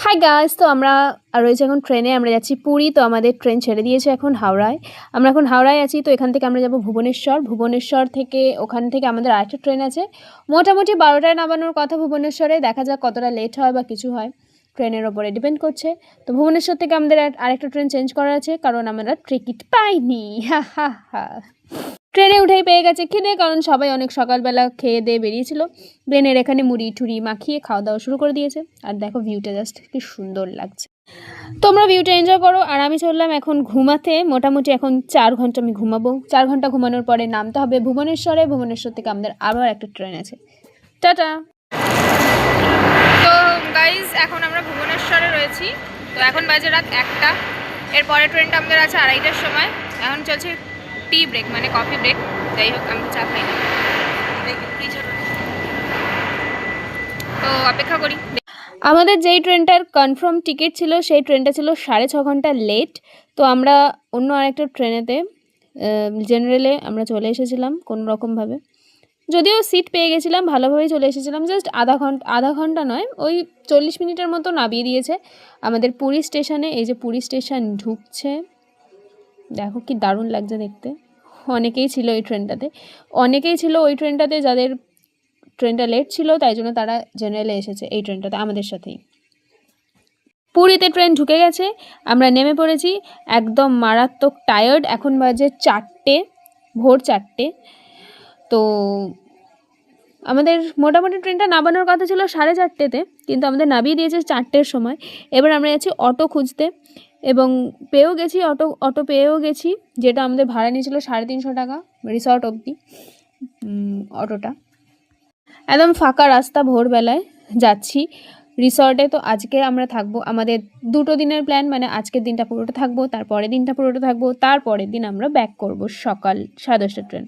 Hi guys, তো আমরা রয়েছি এখন ট্রেনে। আমরা যাচ্ছি পুরী। তো আমাদের ট্রেন ছেড়ে দিয়েছে এখন হাওড়ায়। আমরা এখন হাওড়ায় আছি। তো এখান থেকে আমরা যাব ভুবনেশ্বর। ভুবনেশ্বর থেকে ওখান থেকে আমাদের আরেকটা ট্রেন আছে। মোটামুটি 12টায় নামানোর কথা ভুবনেশ্বরে। দেখা যাক কতটা লেট হয় বা কিছু হয়, ট্রেনের ওপরে ডিপেন্ড করছে। তো ভুবনেশ্বর থেকে আমাদের আরেকটা ট্রেন চেঞ্জ করা আছে, কারণ আমরা টিকিট পাইনি। হা হা হা। ট্রেনে উঠেই পেয়ে গেছে খিদে, কারণ সবাই অনেক সকালবেলা খেয়ে দিয়ে বেরিয়েছিল। প্লেনের এখানে মুড়ি টুড়ি মাখিয়ে খাওয়া দাওয়া শুরু করে দিয়েছে। আর দেখো ভিউটা জাস্ট কি সুন্দর লাগছে। তোমরা ভিউটা এনজয় করো, আর আমি চললাম এখন ঘুমাতে। মোটামুটি এখন 4 ঘন্টা আমি ঘুমাবো। 4 ঘন্টা ঘুমানোর পরে নামতে হবে ভুবনেশ্বরে। ভুবনেশ্বর থেকে আমাদের আবার একটা ট্রেন আছে। টাটা। তো গাইজ, এখন আমরা ভুবনেশ্বরে রয়েছি। তো এখন বাজে রাত 1টা। এরপরে ট্রেনটা আমাদের আছে 2:30টার সময়। এখন চলছে টি ব্রেক, মানে কফি ব্রেক। যাই হোক, আমি চা খাই না, তো অপেক্ষা করি। আমাদের যেই ট্রেনটার কনফার্ম টিকিট ছিল সেই ট্রেনটা ছিল 6.5 ঘন্টা লেট। তো আমরা অন্য আরেকটা ট্রেনেতে জেনারেলে আমরা চলে এসেছিলাম কোনো রকমভাবে। যদিও সিট পেয়ে গেছিলাম, ভালোভাবেই চলে এসেছিলাম। জাস্ট আধা ঘন্টা নয়, ওই 40 মিনিটের মতো নামিয়ে দিয়েছে আমাদের পুরী স্টেশনে। এই যে পুরী স্টেশন ঢুকছে, দেখো কি দারুণ লাগছে দেখতে। অনেকেই ছিল ওই ট্রেনটাতে যাদের ট্রেনটা লেট ছিল, তাই জন্য তারা জেনারেলে এসেছে এই ট্রেনটাতে আমাদের সাথেই। পুরীতে ট্রেন ঢুকে গেছে, আমরা নেমে পড়েছি। একদম মারাত্মক টায়ার্ড। এখন বাজে 4টে, ভোর 4টে। তো আমাদের মোটামুটি ট্রেনটা নামানোর কথা ছিল 4:30তে, কিন্তু আমাদের নামিয়ে দিয়েছে 4টের সময়। এবার আমরা যাচ্ছি অটো খুঁজতে, এবং অটো পেয়েও গেছি, যেটা আমাদের ভাড়া নিয়েছিল 350 টাকা রিসর্ট অবধি। অটোটা একদম ফাঁকা রাস্তা, ভোরবেলায় যাচ্ছি রিসর্টে। তো আজকে আমরা থাকবো, আমাদের 2 দিনের প্ল্যান, মানে আজকের দিনটা পুরোটা থাকবো, তারপরের দিনটা পুরোটা থাকবো, তারপরের দিন আমরা ব্যাক করব সকাল 10:30টার ট্রেন।